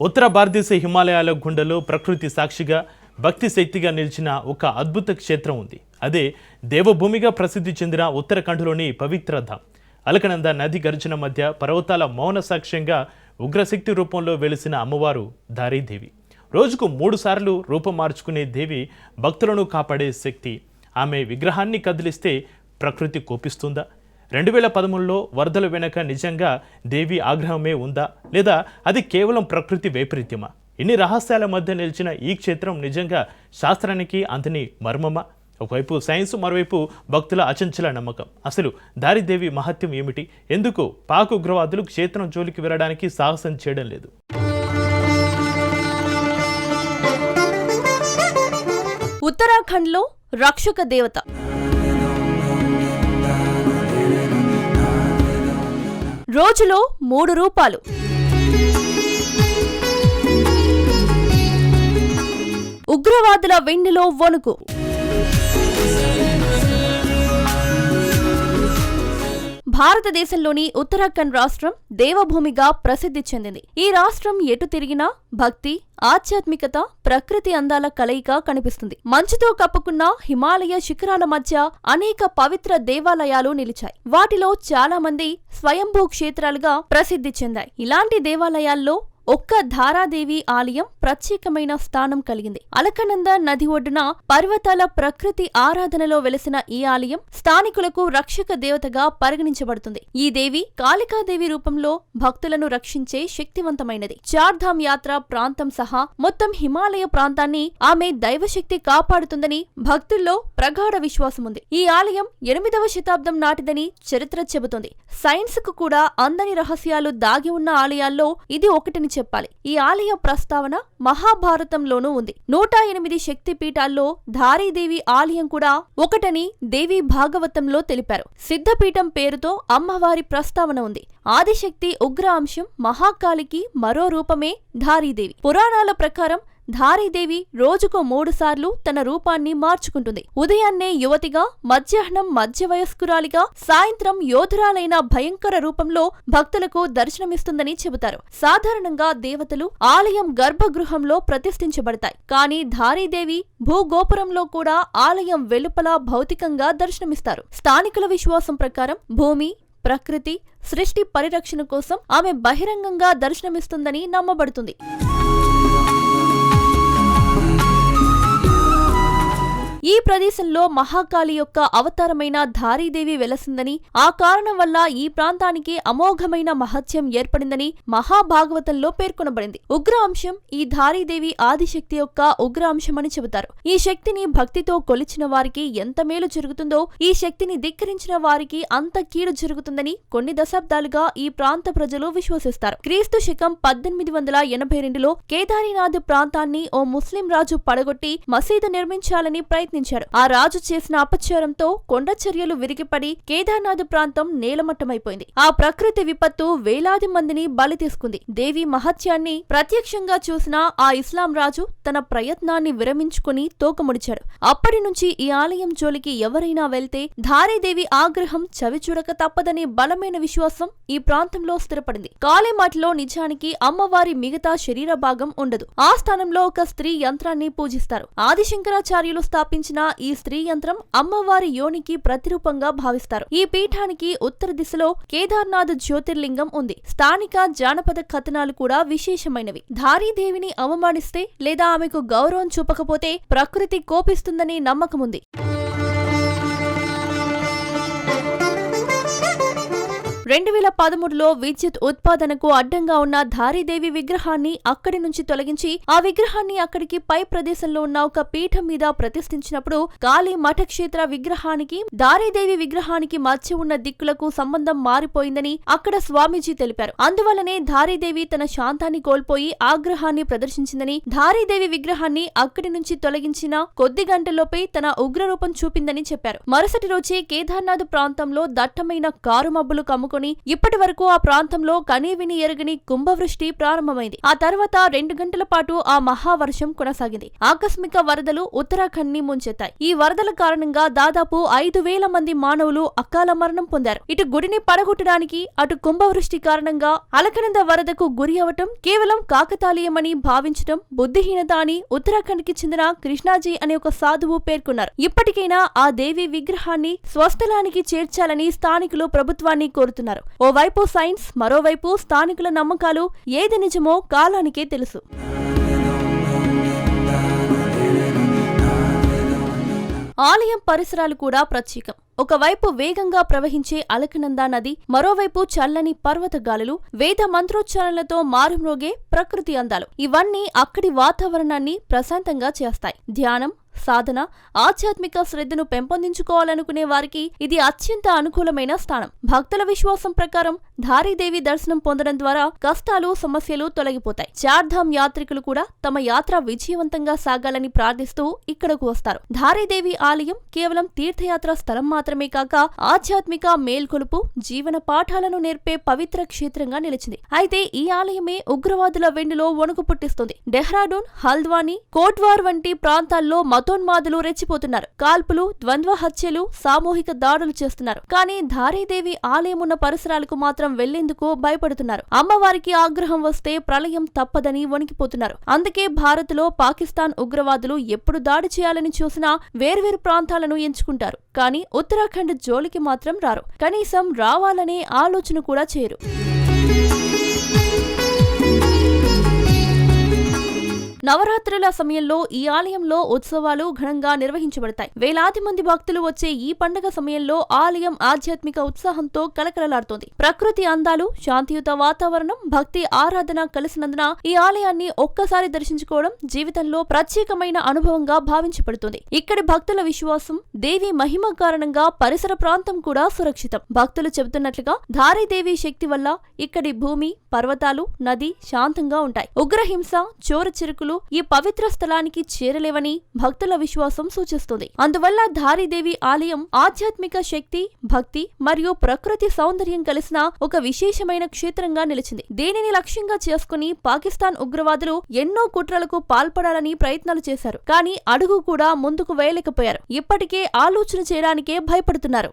ఉత్తర భారతదేశ హిమాలయాల గుండెలో ప్రకృతి సాక్షిగా భక్తి శక్తిగా నిలిచిన ఒక అద్భుత క్షేత్రం ఉంది. అదే దేవభూమిగా ప్రసిద్ధి చెందిన ఉత్తరాఖండ్లోని పవిత్ర ధామ్. అలకనంద నది గర్జన మధ్య పర్వతాల మౌన సాక్ష్యంగా ఉగ్రశక్తి రూపంలో వెలిసిన అమ్మవారు ధారీదేవి. రోజుకు 3 సార్లు రూపం మార్చుకునే దేవి భక్తులను కాపాడే శక్తి. ఆమె విగ్రహాన్ని కదిలిస్తే ప్రకృతి కోపిస్తుందా? 2013లో వరదల వెనక నిజంగా దేవి ఆగ్రహమే ఉందా, లేదా అది కేవలం ప్రకృతి వైపరీత్యమా? ఇన్ని రహస్యాల మధ్య నిలిచిన ఈ క్షేత్రం నిజంగా శాస్త్రానికి అంతని మర్మమా? ఒకవైపు సైన్స్, మరోవైపు భక్తుల అచంచల నమ్మకం. అసలు ధారీదేవి మహత్యం ఏమిటి? ఎందుకు పాక్ ఉగ్రవాదులు క్షేత్రం జోలికి వెళ్ళడానికి సాహసం చేయడం లేదు? ఉత్తరాఖండ్లో రక్షక దేవత. రోజులో 3 రూపాలు. ఉగ్రవాదుల వెన్నులో వణుకు. భారతదేశంలోని ఉత్తరాఖండ్ రాష్ట్రం దేవభూమిగా ప్రసిద్ధి చెందింది. ఈ రాష్ట్రం ఎటు తిరిగినా భక్తి, ఆధ్యాత్మికత, ప్రకృతి అందాల కలయిక కనిపిస్తుంది. మంచుతో కప్పుకున్న హిమాలయ శిఖరాల మధ్య అనేక పవిత్ర దేవాలయాలు నిలిచాయి. వాటిలో చాలా మంది స్వయంభూ క్షేత్రాలుగా ప్రసిద్ధి చెందాయి. ఇలాంటి దేవాలయాల్లో ఒక్క ధారాదేవి ఆలయం ప్రత్యేకమైన స్థానం కలిగింది. అలకనంద నది ఒడ్డున పర్వతాల ప్రకృతి ఆరాధనలో వెలిసిన ఈ ఆలయం స్థానికులకు రక్షక దేవతగా పరిగణించబడుతుంది. ఈ దేవి కాళికాదేవి రూపంలో భక్తులను రక్షించే శక్తివంతమైనది. చార్ధామ్ యాత్ర ప్రాంతం సహా మొత్తం హిమాలయ ప్రాంతాన్ని ఆమె దైవశక్తి కాపాడుతుందని భక్తుల్లో ప్రగాఢ విశ్వాసముంది. ఈ ఆలయం 8వ శతాబ్దం నాటిదని చరిత్ర చెబుతుంది. సైన్స్ కు కూడా అందని రహస్యాలు దాగి ఉన్న ఆలయాల్లో ఇది ఒకటిని చెప్పాలి. ఈ ఆలయ ప్రస్తావన మహాభారతంలోనూ ఉంది. 108 శక్తి పీఠాల్లో ధారీదేవి ఆలయం కూడా ఒకటని దేవి భాగవతంలో తెలిపారు. సిద్ధపీఠం పేరుతో అమ్మవారి ప్రస్తావన ఉంది. ఆదిశక్తి ఉగ్ర అంశం మహాకాళికి మరో రూపమే ధారీదేవి. పురాణాల ప్రకారం ధారీదేవి రోజుకు 3 సార్లు తన రూపాన్ని మార్చుకుంటుంది. ఉదయాన్నే యువతిగా, మధ్యాహ్నం మధ్య వయస్కురాలిగా, సాయంత్రం యోధురాలైన భయంకర రూపంలో భక్తులకు దర్శనమిస్తుందని చెబుతారు. సాధారణంగా దేవతలు ఆలయం గర్భగృహంలో ప్రతిష్ఠించబడతాయి. కానీ ధారీదేవి భూగోపురంలో కూడా ఆలయం వెలుపల భౌతికంగా దర్శనమిస్తారు. స్థానికుల విశ్వాసం ప్రకారం భూమి, ప్రకృతి, సృష్టి పరిరక్షణ కోసం ఆమె బహిరంగంగా దర్శనమిస్తుందని నమ్మబడుతుంది. ఈ ప్రదేశంలో మహాకాళి యొక్క అవతారమైన ధారీదేవి వెలసిందని, ఆ కారణం వల్ల ఈ ప్రాంతానికి అమోఘమైన మహత్యం ఏర్పడిందని మహాభాగవతంలో పేర్కొనబడింది. ఉగ్ర అంశం ఈ ధారీదేవి ఆదిశక్తి యొక్క ఉగ్ర అంశమని చెబుతారు. ఈ శక్తిని భక్తితో కొలిచిన వారికి ఎంత మేలు జరుగుతుందో, ఈ శక్తిని ధిక్కరించిన వారికి అంత కీడు జరుగుతుందని కొన్ని దశాబ్దాలుగా ఈ ప్రాంత ప్రజలు విశ్వసిస్తారు. క్రీస్తు శకం 1882లో కేదారీనాథ్ ప్రాంతాన్ని ఓ ముస్లిం రాజు పడగొట్టి మసీదు నిర్మించాలని ప్రయత్నించారు. ఆ రాజు చేసిన అపచారంతో కొండ చర్యలు విరిగిపడి కేదార్నాథ్ ప్రాంతం నేలమట్టమైపోయింది. ఆ ప్రకృతి విపత్తు వేలాది మందిని బలి తీసుకుంది. దేవి మహత్యాన్ని ప్రత్యక్షంగా చూసిన ఆ ఇస్లాం రాజు తన ప్రయత్నాన్ని విరమించుకుని తోకముడిచాడు. అప్పటి నుంచి ఈ ఆలయం జోలికి ఎవరైనా వెళ్తే ధారీదేవి ఆగ్రహం చవిచూడక తప్పదనే బలమైన విశ్వాసం ఈ ప్రాంతంలో స్థిరపడింది. కాళీమాటలో నిజానికి అమ్మవారి మిగతా శరీర భాగం ఉండదు. ఆ స్థానంలో ఒక స్త్రీ యంత్రాన్ని పూజిస్తారు. ఆదిశంకరాచార్యులు స్థాపించిన ఈ స్త్రీ యంత్రం అమ్మవారి యోనికి ప్రతిరూపంగా భావిస్తారు. ఈ పీఠానికి ఉత్తర దిశలో కేదార్నాథ్ జ్యోతిర్లింగం ఉంది. స్థానిక జానపద కథనాలు కూడా విశేషమైనవి. ధారీదేవిని అవమానిస్తే లేదా ఆమెకు గౌరవం చూపకపోతే ప్రకృతి కోపిస్తుందనే నమ్మకముంది. 2013లో విద్యుత్ ఉత్పాదనకు అడ్డంగా ఉన్న ధారీదేవి విగ్రహాన్ని అక్కడి నుంచి తొలగించి ఆ విగ్రహాన్ని అక్కడికి పై ప్రదేశంలో ఉన్న ఒక పీఠం మీద ప్రతిష్ఠించినప్పుడు కాళీ మఠక్షేత్ర విగ్రహానికి ధారీదేవి విగ్రహానికి మధ్య ఉన్న దిక్కులకు సంబంధం మారిపోయిందని అక్కడ స్వామీజీ తెలిపారు. అందువల్లనే ధారీదేవి తన శాంతాన్ని కోల్పోయి ఆగ్రహాన్ని ప్రదర్శించిందని, ధారీదేవి విగ్రహాన్ని అక్కడి నుంచి తొలగించిన కొద్ది గంటల్లోపే తన ఉగ్రరూపం చూపిందని చెప్పారు. మరుసటి రోజే కేదార్నాథ్ ప్రాంతంలో దట్టమైన కారుమబ్బులు కమ్ముకొని సమయంలోని ఇప్పటి వరకు ఆ ప్రాంతంలో కనీవిని ఎరగని కుంభవృష్టి ప్రారంభమైంది. ఆ తర్వాత 2 గంటల పాటు ఆ మహావర్షం కొనసాగింది. ఆకస్మిక వరదలు ఉత్తరాఖండ్ ని ముంచెత్తాయి. ఈ వరదల కారణంగా దాదాపు 5,000 మంది మానవులు అకాల మరణం పొందారు. ఇటు గుడిని పడగొట్టడానికి, అటు కుంభవృష్టి కారణంగా అలకనంద వరదకు గురి అవటం కేవలం కాకతాళీయమని భావించడం బుద్ధిహీనత అని ఉత్తరాఖండ్ కి చెందిన కృష్ణాజీ అనే ఒక సాధువు పేర్కొన్నారు. ఇప్పటికైనా ఆ దేవి విగ్రహాన్ని స్వస్థలానికి చేర్చాలని స్థానికులు ప్రభుత్వాన్ని కోరుతున్నారు. ఓవైపు సైన్స్, మరోవైపు స్థానికుల నమ్మకాలు. ఏది నిజమో కాలానికే తెలుసు. ఆలయం పరిసరాలు కూడా ప్రత్యేకం. ఒకవైపు వేగంగా ప్రవహించే అలకనందా నది, మరోవైపు చల్లని పర్వత గాలులు, వేద మంత్రోచ్చారణలతో మారుమ్రోగే ప్రకృతి అందాలు. ఇవన్నీ అక్కడి వాతావరణాన్ని ప్రశాంతంగా చేస్తాయి. ధ్యానం, సాధన, ఆధ్యాత్మిక శ్రద్ధను పెంపొందించుకోవాలనుకునే వారికి ఇది అత్యంత అనుకూలమైన స్థానం. భక్తుల విశ్వాసం ప్రకారం ధారీదేవి దర్శనం పొందడం ద్వారా కష్టాలు, సమస్యలు తొలగిపోతాయి. చార్ధామ్ యాత్రికులు కూడా తమ యాత్ర విజయవంతంగా సాగాలని ప్రార్థిస్తూ ఇక్కడకు వస్తారు. ధారీదేవి ఆలయం కేవలం తీర్థయాత్ర స్థలం మాత్రమే కాక ఆధ్యాత్మిక మేల్కొలుపు, జీవన పాఠాలను నేర్పే పవిత్ర క్షేత్రంగా నిలిచింది. అయితే ఈ ఆలయమే ఉగ్రవాదుల వెన్నులో వణుకు పుట్టిస్తుంది. డెహ్రాడూన్, హల్ద్వానీ, కోట్వార్ వంటి ప్రాంతాల్లో మతోన్మాదులు రెచ్చిపోతున్నారు. కాల్పులు, ద్వంద్వ హత్యలు, సామూహిక దాడులు చేస్తున్నారు. కానీ ధారీదేవి ఆలయం ఉన్న పరిసరాలకు మాత్రం వెళ్లేందుకు భయపడుతున్నారు. అమ్మవారికి ఆగ్రహం వస్తే ప్రళయం తప్పదని వణికిపోతున్నారు. అందుకే భారత్లో పాకిస్తాన్ ఉగ్రవాదులు ఎప్పుడు దాడి చేయాలని చూసినా వేర్వేరు ప్రాంతాలను ఎంచుకుంటారు. కానీ ఉత్తరాఖండ్ జోలికి మాత్రం రారు. కనీసం రావాలనే ఆలోచన కూడా చేయరు. నవరాత్రుల సమయంలో ఈ ఆలయంలో ఉత్సవాలు ఘనంగా నిర్వహించబడతాయి. వేలాది మంది భక్తులు వచ్చే ఈ పండుగ సమయంలో ఆలయం ఆధ్యాత్మిక ఉత్సాహంతో కలకలలాడుతోంది. ప్రకృతి అందాలు, శాంతియుత వాతావరణం, భక్తి ఆరాధన కలిసినందున ఈ ఆలయాన్ని ఒక్కసారి దర్శించుకోవడం జీవితంలో ప్రత్యేకమైన అనుభవంగా భావించబడుతుంది. ఇక్కడి భక్తుల విశ్వాసం, దేవి మహిమ కారణంగా పరిసర ప్రాంతం కూడా సురక్షితం. భక్తులు చెబుతున్నట్లుగా ధారీదేవి శక్తి వల్ల ఇక్కడి భూమి, పర్వతాలు, నది శాంతంగా ఉంటాయి. ఉగ్రహింస, చోర చిరుకులు ఈ పవిత్ర స్థలానికి చేరలేవని భక్తుల విశ్వాసం సూచిస్తుంది. అందువల్ల ధారీదేవి ఆలయం ఆధ్యాత్మిక శక్తి, భక్తి మరియు ప్రకృతి సౌందర్యం కలిసిన ఒక విశేషమైన క్షేత్రంగా నిలిచింది. దీనిని లక్ష్యంగా చేసుకుని పాకిస్తాన్ ఉగ్రవాదులు ఎన్నో కుట్రలకు పాల్పడాలని ప్రయత్నాలు చేశారు. కానీ అడుగు కూడా ముందుకు వేయలేకపోయారు. ఇప్పటికే ఆలోచన చేయడానికే భయపడుతున్నారు.